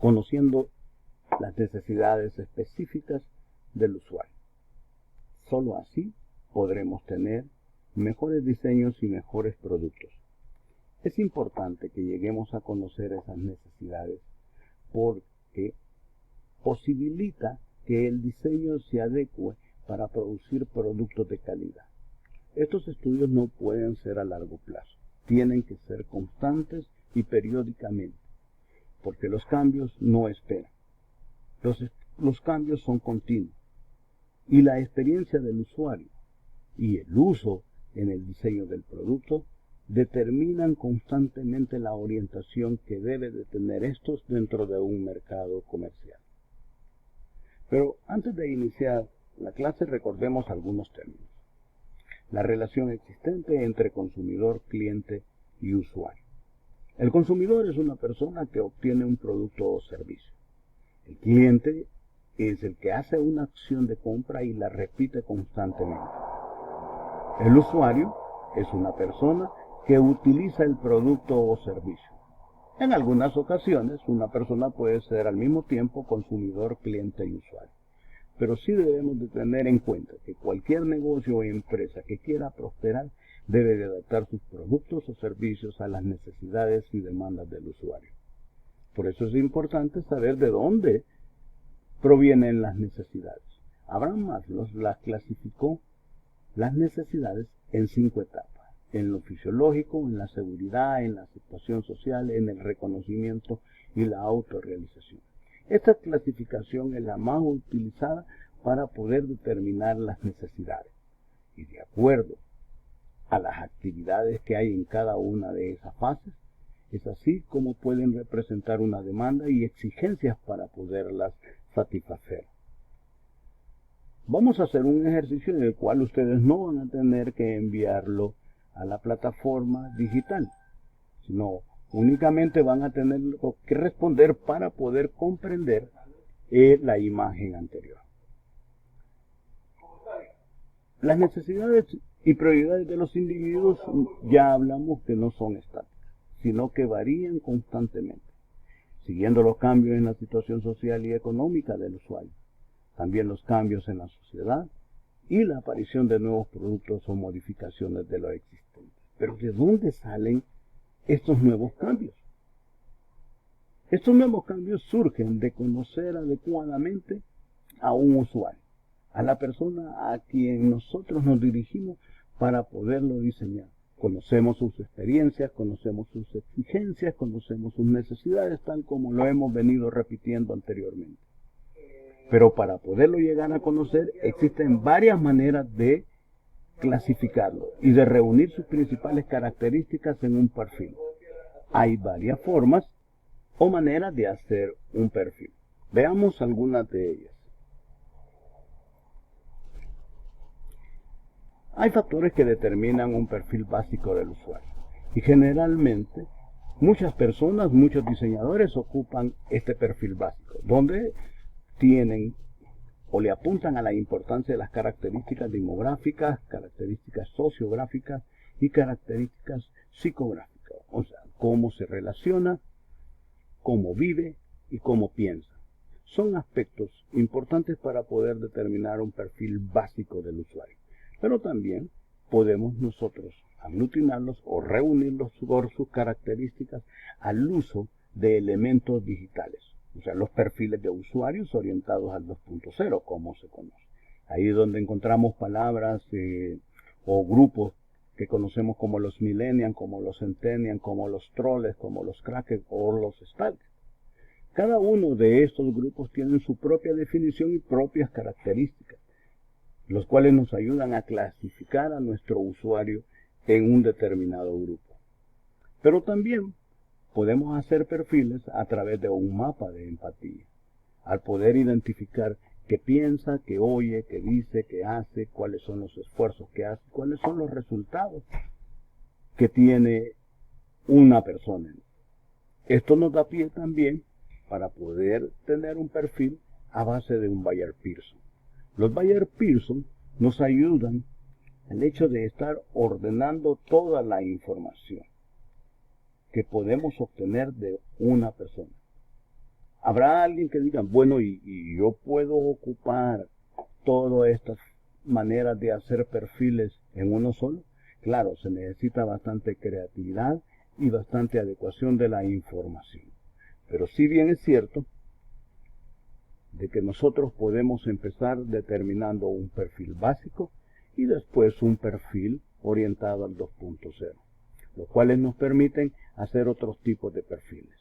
conociendo las necesidades específicas del usuario. Solo así podremos tener mejores diseños y mejores productos. Es importante que lleguemos a conocer esas necesidades porque posibilita que el diseño se adecue para producir productos de calidad. Estos estudios no pueden ser a largo plazo, tienen que ser constantes y periódicamente, porque los cambios no esperan. Los cambios son continuos y la experiencia del usuario y el uso en el diseño del producto determinan constantemente la orientación que debe de tener estos dentro de un mercado comercial. Pero antes de iniciar la clase recordemos algunos términos. La relación existente entre consumidor, cliente y usuario. El consumidor es una persona que obtiene un producto o servicio. El cliente es el que hace una acción de compra y la repite constantemente. El usuario es una persona que utiliza el producto o servicio. En algunas ocasiones, una persona puede ser al mismo tiempo consumidor, cliente y usuario. Pero sí debemos de tener en cuenta que cualquier negocio o empresa que quiera prosperar debe de adaptar sus productos o servicios a las necesidades y demandas del usuario. Por eso es importante saber de dónde provienen las necesidades. Abraham Maslow las clasificó las necesidades en 5 etapas. En lo fisiológico, en la seguridad, en la aceptación social, en el reconocimiento y la autorrealización. Esta clasificación es la más utilizada para poder determinar las necesidades. Y de acuerdo a las actividades que hay en cada una de esas fases, es así como pueden representar una demanda y exigencias para poderlas satisfacer. Vamos a hacer un ejercicio en el cual ustedes no van a tener que enviarlo a la plataforma digital, sino únicamente van a tener que responder para poder comprender la imagen anterior. Las necesidades y prioridades de los individuos ya hablamos que no son estáticas, sino que varían constantemente, siguiendo los cambios en la situación social y económica del usuario, también los cambios en la sociedad y la aparición de nuevos productos o modificaciones de lo existente. Pero ¿de dónde salen estos nuevos cambios? Estos nuevos cambios surgen de conocer adecuadamente a un usuario, a la persona a quien nosotros nos dirigimos para poderlo diseñar. Conocemos sus experiencias, conocemos sus exigencias, conocemos sus necesidades, tal como lo hemos venido repitiendo anteriormente. Pero para poderlo llegar a conocer, existen varias maneras de clasificarlo y de reunir sus principales características en un perfil. Hay varias formas o maneras de hacer un perfil. Veamos algunas de ellas. Hay factores que determinan un perfil básico del usuario y generalmente muchas personas, muchos diseñadores ocupan este perfil básico, donde tienen o le apuntan a la importancia de las características demográficas, características sociográficas y características psicográficas, o sea, cómo se relaciona, cómo vive y cómo piensa. Son aspectos importantes para poder determinar un perfil básico del usuario. Pero también podemos nosotros aglutinarlos o reunirlos por sus características al uso de elementos digitales. O sea, los perfiles de usuarios orientados al 2.0, como se conoce. Ahí es donde encontramos palabras o grupos que conocemos como los millennials, como los centennials, como los trolls, como los crackers o los stalkers. Cada uno de estos grupos tienen su propia definición y propias características, los cuales nos ayudan a clasificar a nuestro usuario en un determinado grupo. Pero también podemos hacer perfiles a través de un mapa de empatía, al poder identificar qué piensa, qué oye, qué dice, qué hace, cuáles son los esfuerzos que hace, cuáles son los resultados que tiene una persona. Esto nos da pie también para poder tener un perfil a base de un Bayer-Pearson. Los Bayer-Pearson nos ayudan al hecho de estar ordenando toda la información que podemos obtener de una persona. Habrá alguien que diga, bueno, y yo puedo ocupar todas estas maneras de hacer perfiles en uno solo. Claro, se necesita bastante creatividad y bastante adecuación de la información. Pero si bien es cierto de que nosotros podemos empezar determinando un perfil básico y después un perfil orientado al 2.0, los cuales nos permiten hacer otros tipos de perfiles.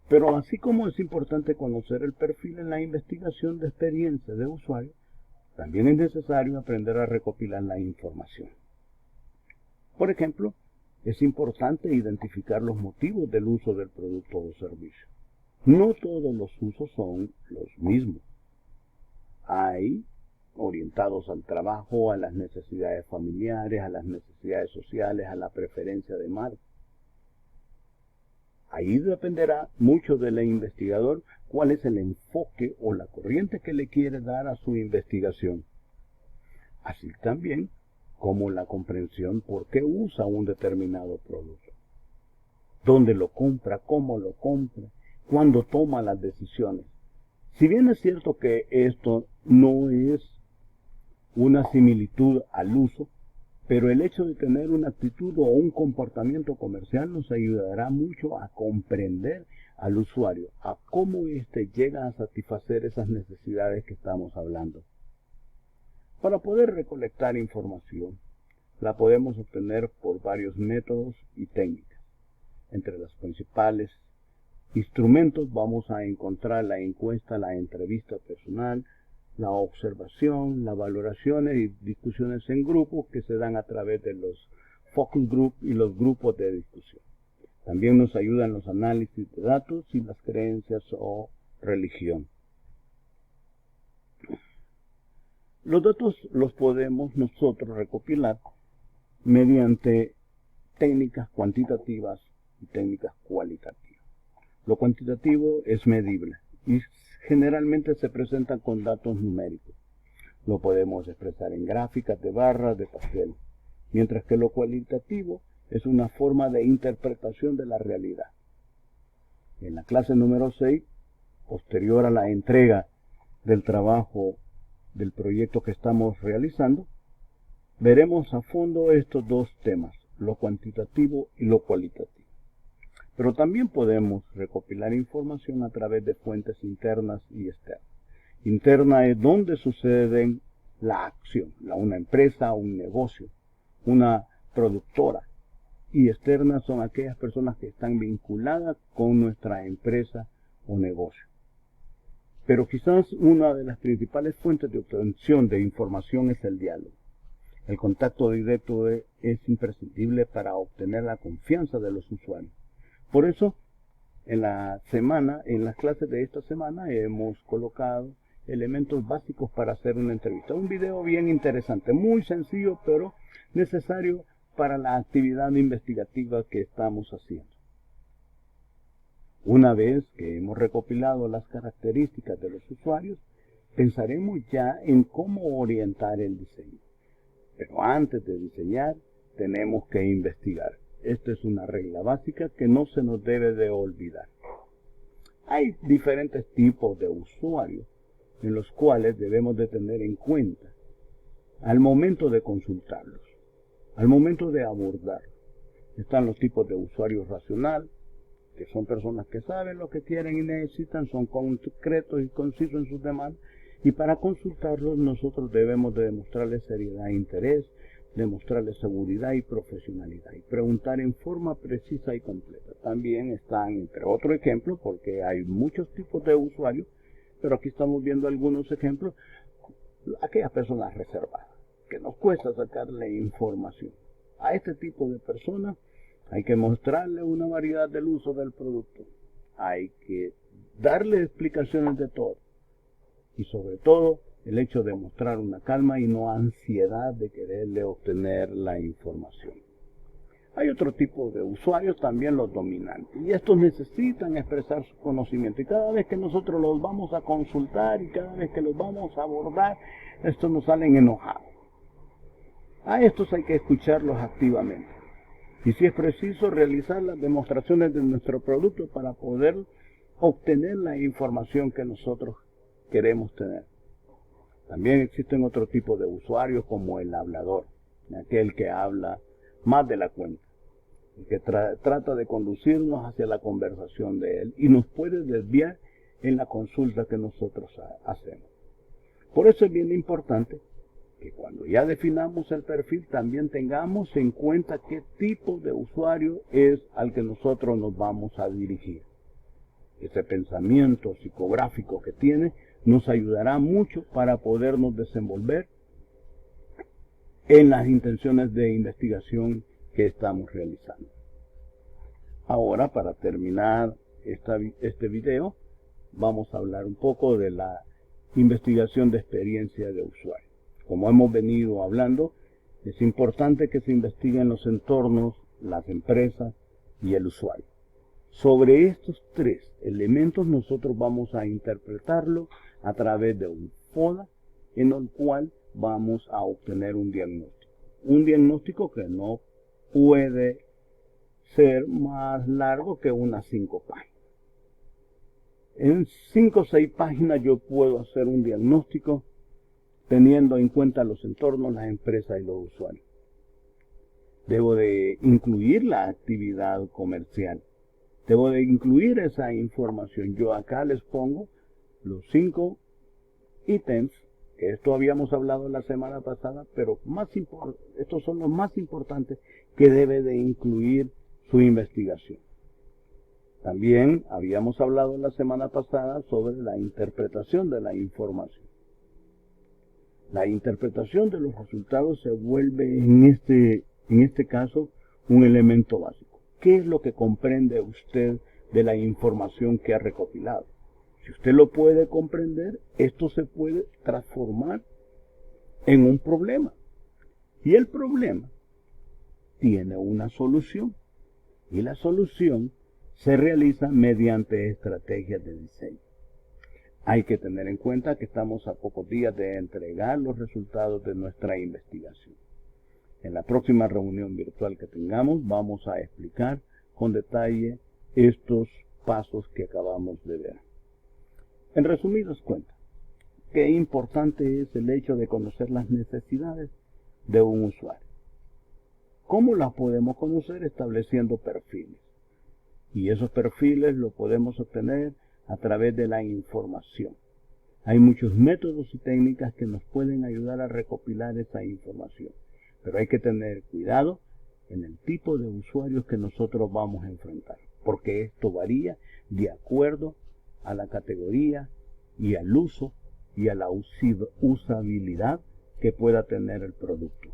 Pero así como es importante conocer el perfil en la investigación de experiencia de usuario, también es necesario aprender a recopilar la información. Por ejemplo, es importante identificar los motivos del uso del producto o servicio. No todos los usos son los mismos. Hay orientados al trabajo, a las necesidades familiares, a las necesidades sociales, a la preferencia de marca. Ahí dependerá mucho del investigador cuál es el enfoque o la corriente que le quiere dar a su investigación. Así también como la comprensión por qué usa un determinado producto. Dónde lo compra, cómo lo compra, cuándo toma las decisiones. Si bien es cierto que esto no es una similitud al uso, pero el hecho de tener una actitud o un comportamiento comercial nos ayudará mucho a comprender al usuario, a cómo éste llega a satisfacer esas necesidades que estamos hablando. Para poder recolectar información, la podemos obtener por varios métodos y técnicas. Entre los principales instrumentos vamos a encontrar la encuesta, la entrevista personal, la observación, las valoraciones y discusiones en grupo que se dan a través de los focus group y los grupos de discusión. También nos ayudan los análisis de datos y las creencias o religión. Los datos los podemos nosotros recopilar mediante técnicas cuantitativas y técnicas cualitativas. Lo cuantitativo es medible y generalmente se presenta con datos numéricos. Lo podemos expresar en gráficas de barras de pastel, mientras que lo cualitativo es una forma de interpretación de la realidad. En la clase número 6, posterior a la entrega del trabajo del proyecto que estamos realizando, veremos a fondo estos dos temas, lo cuantitativo y lo cualitativo. Pero también podemos recopilar información a través de fuentes internas y externas. Interna es donde sucede la acción, una empresa, un negocio, una productora. Y externas son aquellas personas que están vinculadas con nuestra empresa o negocio. Pero quizás una de las principales fuentes de obtención de información es el diálogo. El contacto directo es imprescindible para obtener la confianza de los usuarios. Por eso, en las clases de esta semana hemos colocado elementos básicos para hacer una entrevista. Un video bien interesante, muy sencillo, pero necesario para la actividad investigativa que estamos haciendo. Una vez que hemos recopilado las características de los usuarios, pensaremos ya en cómo orientar el diseño. Pero antes de diseñar, tenemos que investigar. Esta es una regla básica que no se nos debe de olvidar. Hay diferentes tipos de usuarios en los cuales debemos de tener en cuenta al momento de consultarlos, al momento de abordarlos. Están los tipos de usuario racional, que son personas que saben lo que quieren y necesitan, son concretos y concisos en sus demandas, y para consultarlos nosotros debemos de demostrarles seriedad e interés, demostrarles seguridad y profesionalidad y preguntar en forma precisa y completa. También están, entre otros ejemplos, porque hay muchos tipos de usuarios, pero aquí estamos viendo algunos ejemplos, aquellas personas reservadas, que nos cuesta sacarle información. A este tipo de personas hay que mostrarle una variedad del uso del producto, hay que darle explicaciones de todo y sobre todo el hecho de mostrar una calma y no ansiedad de quererle obtener la información. Hay otro tipo de usuarios, también los dominantes, y estos necesitan expresar su conocimiento, y cada vez que nosotros los vamos a consultar y cada vez que los vamos a abordar, estos nos salen enojados. A estos hay que escucharlos activamente, y si es preciso realizar las demostraciones de nuestro producto para poder obtener la información que nosotros queremos tener. También existen otro tipo de usuarios como el hablador, aquel que habla más de la cuenta, el que trata de conducirnos hacia la conversación de él y nos puede desviar en la consulta que nosotros hacemos. Por eso es bien importante que cuando ya definamos el perfil también tengamos en cuenta qué tipo de usuario es al que nosotros nos vamos a dirigir. Ese pensamiento psicográfico que tiene nos ayudará mucho para podernos desenvolver en las intenciones de investigación que estamos realizando. Ahora, para terminar este video, vamos a hablar un poco de la investigación de experiencia de usuario. Como hemos venido hablando, es importante que se investiguen los entornos, las empresas y el usuario. Sobre estos tres elementos nosotros vamos a interpretarlo a través de un FODA en el cual vamos a obtener un diagnóstico. Un diagnóstico que no puede ser más largo que unas 5 páginas. En 5 o 6 páginas yo puedo hacer un diagnóstico teniendo en cuenta los entornos, las empresas y los usuarios. Debo de incluir la actividad comercial. Debo de incluir esa información. Yo acá les pongo los 5 ítems, que esto habíamos hablado la semana pasada, pero estos son los más importantes que debe de incluir su investigación. También habíamos hablado la semana pasada sobre la interpretación de la información. La interpretación de los resultados se vuelve en este caso un elemento básico. ¿Qué es lo que comprende usted de la información que ha recopilado? Si usted lo puede comprender, esto se puede transformar en un problema. Y el problema tiene una solución. Y la solución se realiza mediante estrategias de diseño. Hay que tener en cuenta que estamos a pocos días de entregar los resultados de nuestra investigación. En la próxima reunión virtual que tengamos vamos a explicar con detalle estos pasos que acabamos de ver. En resumidas cuentas, qué importante es el hecho de conocer las necesidades de un usuario. ¿Cómo las podemos conocer? Estableciendo perfiles. Y esos perfiles los podemos obtener a través de la información. Hay muchos métodos y técnicas que nos pueden ayudar a recopilar esa información. Pero hay que tener cuidado en el tipo de usuarios que nosotros vamos a enfrentar, porque esto varía de acuerdo a la categoría y al uso y a la usabilidad que pueda tener el producto.